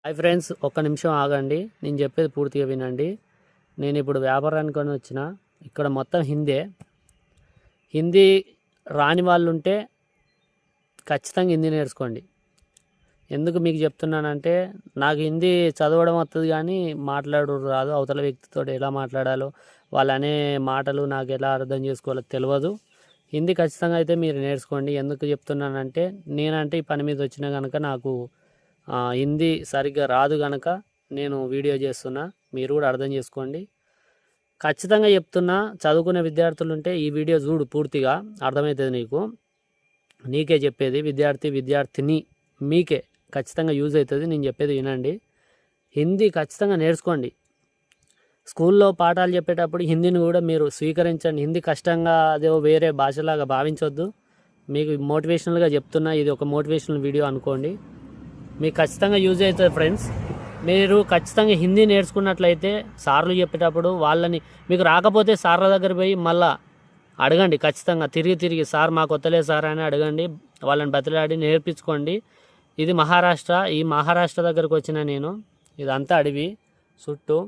Hi friends, ఒక్క నిమిషం ఆగండి. నేను చెప్పేది పూర్తిగా వినండి. నేను ఇప్పుడు వ్యాపారానికి వచ్చిన ఇక్కడ మొత్తం హిందీ రాని వాళ్ళు ఉంటే ఖచ్చితంగా హిందీ నేర్చుకోండి. ఎందుకు మీకు చెప్తున్నానంటే, నాకు హిందీ చదవడం వస్తుంది కానీ మాట్లాడు రాదు. అవతల వ్యక్తితో ఎలా మాట్లాడాలో, వాళ్ళు అనే మాటలు నాకు ఎలా అర్థం చేసుకోవాలో తెలియదు. హిందీ ఖచ్చితంగా అయితే మీరు నేర్చుకోండి. ఎందుకు చెప్తున్నానంటే, నేనంటే ఈ పని మీద వచ్చినా కనుక నాకు హిందీ సరిగ్గా రాదు కనుక నేను వీడియో చేస్తున్నా. మీరు కూడా అర్థం చేసుకోండి. ఖచ్చితంగా చెప్తున్నా, చదువుకునే విద్యార్థులు ఉంటే ఈ వీడియో చూడు, పూర్తిగా అర్థమవుతుంది నీకే చెప్పేది. విద్యార్థిని మీకే ఖచ్చితంగా యూజ్ అవుతుంది. నేను చెప్పేది వినండి. హిందీ ఖచ్చితంగా నేర్చుకోండి. స్కూల్లో పాఠాలు చెప్పేటప్పుడు హిందీని కూడా మీరు స్వీకరించండి. హిందీ కష్టంగా అదే వేరే భాషలాగా భావించొద్దు. మీకు మోటివేషనల్గా చెప్తున్నా, ఇది ఒక మోటివేషనల్ వీడియో అనుకోండి. మీకు ఖచ్చితంగా యూజ్ అవుతుంది ఫ్రెండ్స్. మీరు ఖచ్చితంగా హిందీ నేర్చుకున్నట్లయితే సార్లు చెప్పేటప్పుడు వాళ్ళని, మీకు రాకపోతే సార్ల దగ్గర పోయి మళ్ళా అడగండి. ఖచ్చితంగా తిరిగి సార్ మాకు వస్తలేదు సార్ అని అడగండి. వాళ్ళని బతిలాడి నేర్పించుకోండి. ఇది మహారాష్ట్ర. ఈ మహారాష్ట్ర దగ్గరకు వచ్చిన నేను, ఇదంతా అడవి చుట్టూ.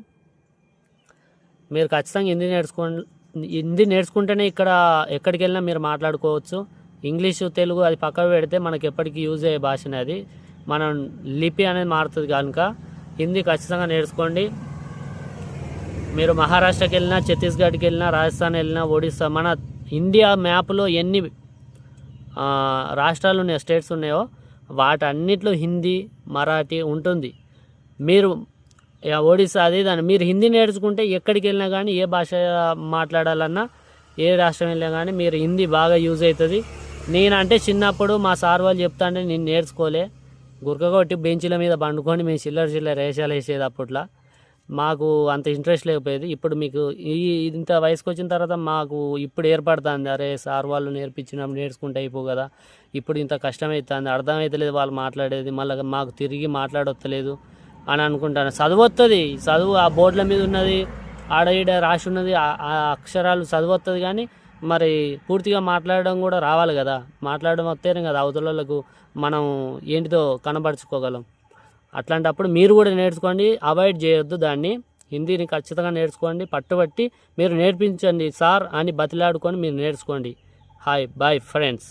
మీరు ఖచ్చితంగా హిందీ నేర్చుకుంటేనే ఇక్కడ ఎక్కడికి వెళ్ళినా మీరు మాట్లాడుకోవచ్చు. ఇంగ్లీషు తెలుగు అది పక్కకు పెడితే మనకి ఎప్పటికీ యూజ్ అయ్యే భాషనే అది. మనం లిపి అనేది మారుతుంది కనుక హిందీ ఖచ్చితంగా నేర్చుకోండి. మీరు మహారాష్ట్రకి వెళ్ళినా, ఛత్తీస్గఢ్కి వెళ్ళినా, రాజస్థాన్ వెళ్ళినా, ఒడిస్సా, మన ఇండియా మ్యాప్లో ఎన్ని రాష్ట్రాలు ఉన్నాయో, స్టేట్స్ ఉన్నాయో వాటన్నిటిలో హిందీ, మరాఠీ ఉంటుంది. మీరు ఒడిస్సా అది దాన్ని మీరు హిందీ నేర్చుకుంటే ఎక్కడికి వెళ్ళినా కానీ, ఏ భాష మాట్లాడాలన్నా, ఏ రాష్ట్రం వెళ్ళినా కానీ మీరు హిందీ బాగా యూజ్ అవుతుంది. నేనంటే చిన్నప్పుడు మా సార్ వాళ్ళు చెప్తా అంటే నేను నేర్చుకోలే. గురకగొట్టి బెంచీల మీద పండుకొని మేము చిల్లర వేషాలు వేసేది. అప్పట్లో మాకు అంత ఇంట్రెస్ట్ లేకపోయేది. ఇప్పుడు మీకు ఇంత వయసుకు వచ్చిన తర్వాత మాకు ఇప్పుడు ఏర్పడుతుంది, అరే సార్ వాళ్ళు నేర్పించినప్పుడు నేర్చుకుంటే అయిపో కదా, ఇప్పుడు ఇంత కష్టమవుతుంది, అర్థమవుతలేదు వాళ్ళు మాట్లాడేది, మళ్ళీ మాకు తిరిగి మాట్లాడొత్తలేదు అని అనుకుంటాను. చదువు ఆ బోర్డుల మీద ఉన్నది, ఆడ ఈడ రాసి ఉన్నది, ఆ అక్షరాలు చదువుతుంది కానీ మరి పూర్తిగా మాట్లాడడం కూడా రావాలి కదా. మాట్లాడడం వస్తేనే కదా అవతలకు మనం ఏంటిదో కనబరుచుకోగలం. అట్లాంటప్పుడు మీరు కూడా నేర్చుకోండి, అవాయిడ్ చేయొద్దు దాన్ని. హిందీని ఖచ్చితంగా నేర్చుకోండి. పట్టుబట్టి మీరు నేర్పించండి సార్ అని బతిలాడుకొని మీరు నేర్చుకోండి. Hi bye friends.